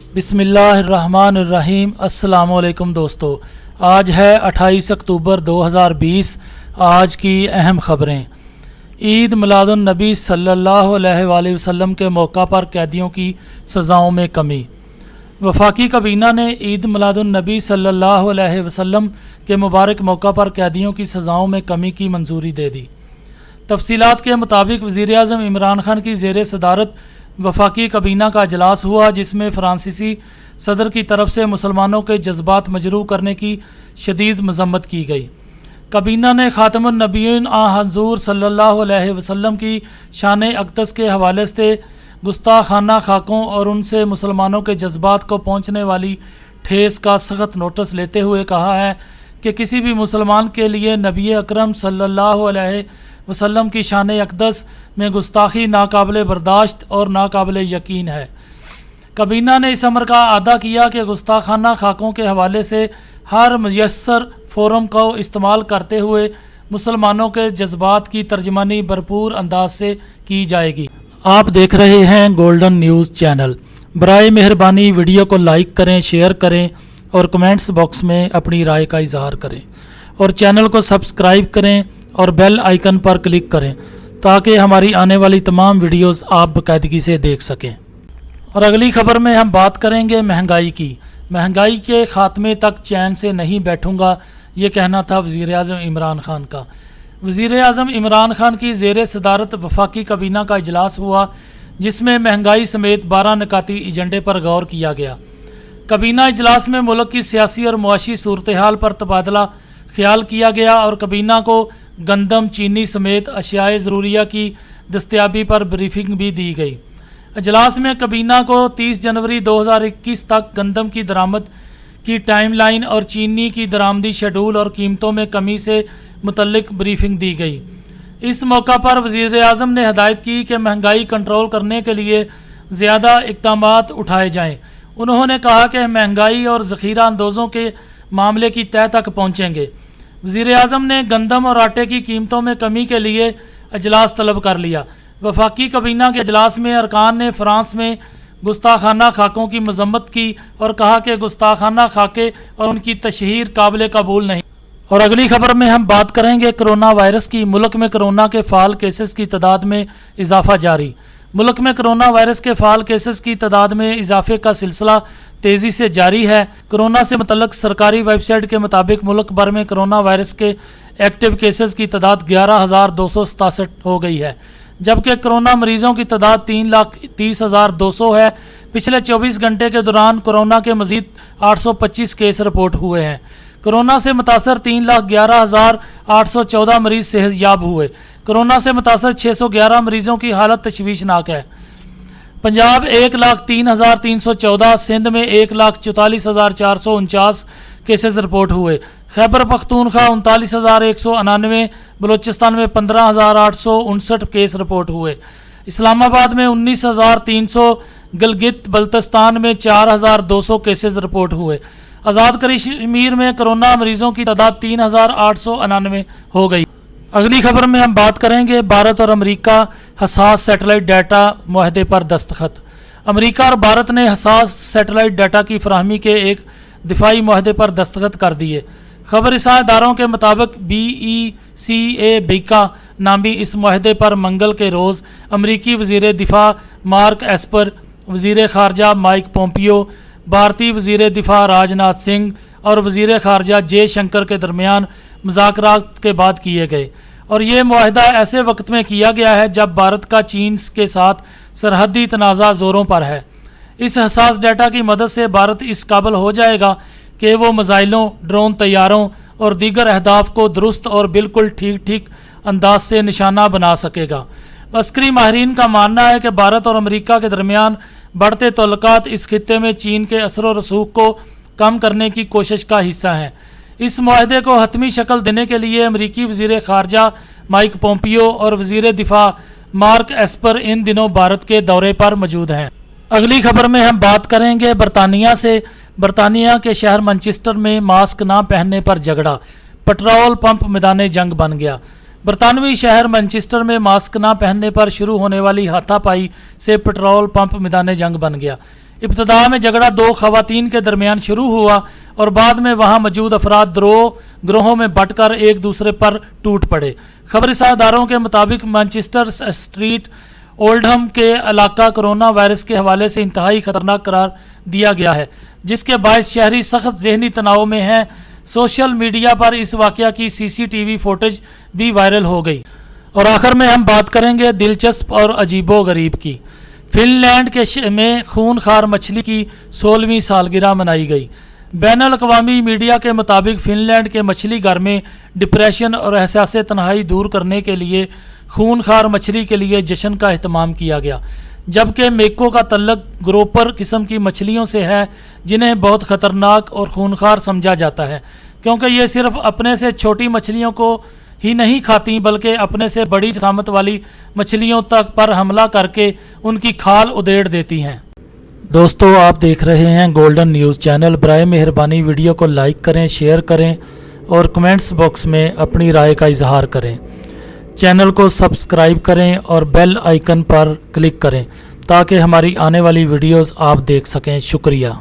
बिस्मिल्लाहिर्रहमानिर्रहीम। अस्सलाम वालेकुम दोस्तों, आज है 28 अक्टूबर 2020। आज की अहम खबरें। ईद मिलादुन्नबी सल्लल्लाहु अलैहि वसल्लम के मौका पर कैदियों की सज़ाओं में कमी। वफाकी काबीना ने ईद मिलादुन्नबी सल्लल्लाहु अलैहि वसल्लम के मुबारक मौका पर कैदियों की सज़ाओं में कमी की मंजूरी दे दी। तफसीलात के मुताबिक वज़ीर आज़म इमरान खान की ज़ेर सदारत वफाकी काबीना का अजलास हुआ, जिसमें फ़्रांसीसी सदर की तरफ से मुसलमानों के जज्बात मजरूह करने की शदीद मजम्मत की गई। काबीना ने ख़ातमुन नबीय्यीन हज़ूर सल्लल्लाहु अलैहि वसल्लम की शान अक़दस के हवाले से गुस्ताखाना खाकों और उनसे मुसलमानों के जज्बात को पहुँचने वाली ठेस का सख्त नोटिस लेते हुए कहा है कि किसी भी मुसलमान के लिए नबी अकरम सल्लल्लाहु अलैहि वसल्लम की शान अक़दस में गुस्ताखी नाकाबिल बर्दाश्त और नाकाबिल यकीन है। काबीना ने इस अमर का अदा किया कि गुस्ताखाना खाकों के हवाले से हर मुयस्सर फ़ोरम को इस्तेमाल करते हुए मुसलमानों के जज्बात की तर्जमानी भरपूर अंदाज से की जाएगी। आप देख रहे हैं गोल्डन न्यूज़ चैनल। बराए मेहरबानी वीडियो को लाइक करें, शेयर करें और कमेंट्स बॉक्स में अपनी राय का इजहार करें और चैनल को सब्सक्राइब करें और बेल आइकन पर क्लिक करें ताकि हमारी आने वाली तमाम वीडियोस आप बाकायदगी से देख सकें। और अगली खबर में हम बात करेंगे महंगाई की। महंगाई के ख़ात्मे तक चैन से नहीं बैठूंगा, ये कहना था वज़ीर आज़म इमरान खान का। वज़ीर आज़म इमरान खान की ज़ेर सदारत वफाकी काबीना का इजलास हुआ, जिसमें महंगाई समेत 12 निकाती एजेंडे पर गौर किया गया। काबीना इजलास में मुल्क की सियासी और मुआशी सूरत हाल पर तबादला ख्याल किया गया और काबीना को गंदम, चीनी समेत अशियाए ज़रूरिया की दस्तयाबी पर ब्रीफिंग भी दी गई। अजलास में काबीना को 30 जनवरी 2021 तक गंदम की दरामद की टाइमलाइन और चीनी की दरामदी शेड्यूल और कीमतों में कमी से मुतल्लिक ब्रीफिंग दी गई। इस मौका पर वज़ीर आज़म ने हदायत की कि महंगाई कंट्रोल करने के लिए ज़्यादा इक़दामात उठाए जाएँ। उन्होंने कहा कि महंगाई और ज़ख़ीरा अंदोज़ों के मामले की तह तक पहुँचेंगे। वज़ीर आज़म ने गंदम और आटे की कीमतों में कमी के लिए अजलास तलब कर लिया। वफाकी काबीना के अजलास में अरकान ने फ़्रांस में गुस्ताखाना खाकों की मजम्मत की और कहा कि गुस्ताखाना खाके और उनकी तशहीर काबिल कबूल नहीं। और अगली खबर में हम बात करेंगे कोरोना वायरस की। मुल्क में कोरोना के फ़ाल केसेस की तादाद में इजाफा जारी। मुल्क में कोरोना वायरस के फ़ाल केसेस की तादाद में इजाफे का सिलसिला तेज़ी से जारी है। कोरोना से मुतल्लक सरकारी वेबसाइट के मुताबिक मुल्क भर में कोरोना वायरस के एक्टिव केसेस की तादाद 11,267 हो गई है, जबकि कोरोना मरीज़ों की तादाद 3,30,200 है। पिछले 24 घंटे के दौरान कोरोना के मज़ीद 825 केस रिपोर्ट हुए हैं। कोरोना से मुतासर 3,11,814 मरीज़ सेहतयाब हुए। कोरोना से मुतासर 611 मरीज़ों की हालत तशवीशनाक है। पंजाब 1,03,314, सिंध में 1,44,449 केसेस रिपोर्ट हुए। खैबर पख्तूनख्वा 39,199, बलूचिस्तान में 15,859 केस रिपोर्ट हुए। इस्लामाबाद में 19,300, गिलगित बल्तिस्तान में 4,200 केसेस रिपोर्ट हुए। आज़ाद कश्मीर में कोरोना मरीज़ों की तादाद 3,899 हो गई। अगली खबर में हम बात करेंगे भारत और अमेरिका हसास सैटेलाइट डाटा मुआहदे पर दस्तखत। अमेरिका और भारत ने हसास सैटेलाइट डाटा की फराहमी के एक दिफाई मुआहदे पर दस्तखत कर दिए। खबर इदारों के मुताबिक BECA नामी इस मुआहदे पर मंगल के रोज़ अमरीकी वज़ीर दिफा मार्क एस्पर, वज़ीर ख़ारजा माइक पोम्पियो, भारतीय वज़ीर दिफा राजनाथ सिंह और वज़ीर ख़ारजा जयशंकर के दरमियान मुज़ाकरात के बाद किए गए। और ये मुआहदा ऐसे वक्त में किया गया है जब भारत का चीन के साथ सरहदी तनाज़ा ज़ोरों पर है। इस हसास डाटा की मदद से भारत इस काबिल हो जाएगा कि वो मिसाइलों, ड्रोन तैयारों और दीगर अहदाफ को दुरुस्त और बिल्कुल ठीक अंदाज से निशाना बना सकेगा। अस्करी माहिरीन का मानना है कि भारत और अमेरिका के दरमियान बढ़ते तल्लुकात इस खित्ते में चीन के असर व रसूख को कम करने की कोशिश का हिस्सा हैं। इस मुआहदे को हतमी शक्ल देने के लिए अमरीकी वज़ीर ख़ारजा माइक पोम्पियो और वज़ीर दिफा मार्क एस्पर इन दिनों भारत के दौरे पर मौजूद हैं। अगली खबर में हम बात करेंगे बरतानिया से। बरतानिया के शहर मैनचेस्टर में मास्क ना पहनने पर झगड़ा, पेट्रोल पंप मैदान जंग बन गया। बरतानवी शहर मैनचेस्टर में मास्क ना पहनने पर शुरू होने वाली हाथापाई से पेट्रोल पंप मैदान जंग बन गया। इब्तदा में झगड़ा दो खवातीन के दरमियान शुरू हुआ और बाद में वहां मौजूद अफराद ग्रोहों में बंटकर एक दूसरे पर टूट पड़े। खबरी सादारों के मुताबिक मैनचेस्टर स्ट्रीट ओल्डहम के इलाका कोरोना वायरस के हवाले से इंतहाई खतरनाक करार दिया गया है, जिसके बायस शहरी सख्त जहनी तनाव में हैं। सोशल मीडिया पर इस वाक़या की सीसीटीवी फुटेज भी वायरल हो गई। और आखिर में हम बात करेंगे दिलचस्प और अजीबो गरीब की। फिनलैंड के में खूनखार मछली की 16वीं सालगिरह मनाई गई। बैनुल अक़वामी मीडिया के मुताबिक फिनलैंड के मछली घर में डिप्रेशन और एहसास तन्हाई दूर करने के लिए खूनखार मछली के लिए जश्न का अहतमाम किया गया, जबकि मेको का तल्लक ग्रोपर किस्म की मछलियों से है, जिन्हें बहुत ख़तरनाक और खूनखार समझा जाता है, क्योंकि ये सिर्फ अपने से छोटी मछलियों को ही नहीं खाती बल्कि अपने से बड़ी जसामत वाली मछलियों तक पर हमला करके उनकी खाल उधेड़ देती हैं। दोस्तों, आप देख रहे हैं गोल्डन न्यूज़ चैनल। बराए मेहरबानी वीडियो को लाइक करें, शेयर करें और कमेंट्स बॉक्स में अपनी राय का इजहार करें। चैनल को सब्सक्राइब करें और बेल आइकन पर क्लिक करें ताकि हमारी आने वाली वीडियोस आप देख सकें। शुक्रिया।